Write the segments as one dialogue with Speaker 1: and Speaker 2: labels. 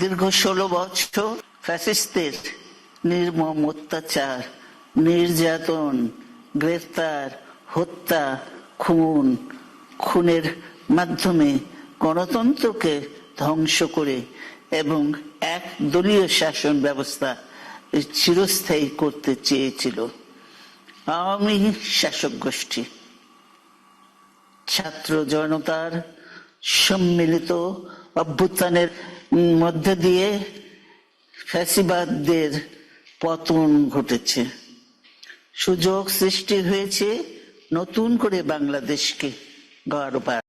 Speaker 1: দীর্ঘ 16 বছর ফ্যাসিস্টদের নির্মম অত্যাচার, নির্যাতন, গ্রেফতার, হত্যা, খুনের মাধ্যমে গণতন্ত্রকে ধ্বংস করে এবং এক দলীয় শাসন ব্যবস্থা চিরস্থায়ী করতে চেয়েছিল আওয়ামী শাসক গোষ্ঠী। ছাত্র জনতার সম্মিলিত অভ্যুত্থানের মধ্য দিয়ে ফ্যাসিবাদদের পতন ঘটেছে, সুযোগ সৃষ্টি হয়েছে নতুন করে বাংলাদেশকে গড়বার।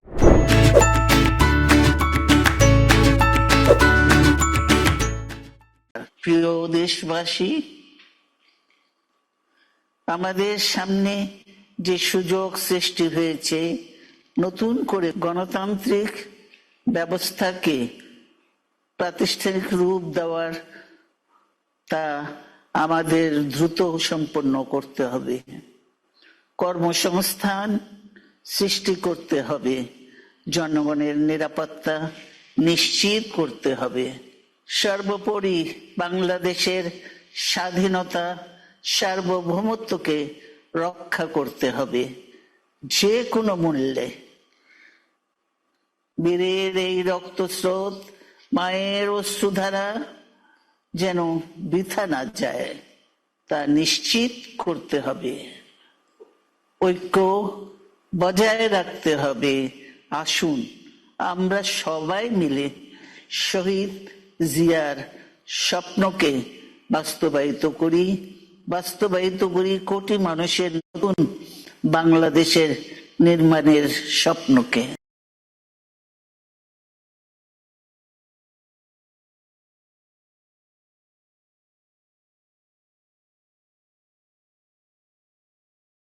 Speaker 1: প্রিয় দেশবাসী, আমাদের সামনে যে সুযোগ সৃষ্টি হয়েছে নতুন করে গণতান্ত্রিক ব্যবস্থাকে প্রাতিষ্ঠানিক রূপ দেওয়ার, তা আমাদের দ্রুত সম্পন্ন করতে হবে। কর্মসংস্থান সৃষ্টি করতে হবে, জনগণের নিরাপত্তা নিশ্চিত করতে হবে, সর্বোপরি বাংলাদেশের স্বাধীনতা সার্বভৌমত্বকে রক্ষা করতে হবে যে কোনো মূল্যে। বীরের এই রক্তস্রোত, মায়ের অশ্রুধারা যেন বৃথা না যায় তা নিশ্চিত করতে হবে। ঐক্য বজায় রাখতে হবে। আসুন আমরা সবাই মিলে শহীদ জিয়ার স্বপ্নকে বাস্তবায়িত করি কোটি মানুষের নতুন বাংলাদেশের নির্মাণের স্বপ্নকে।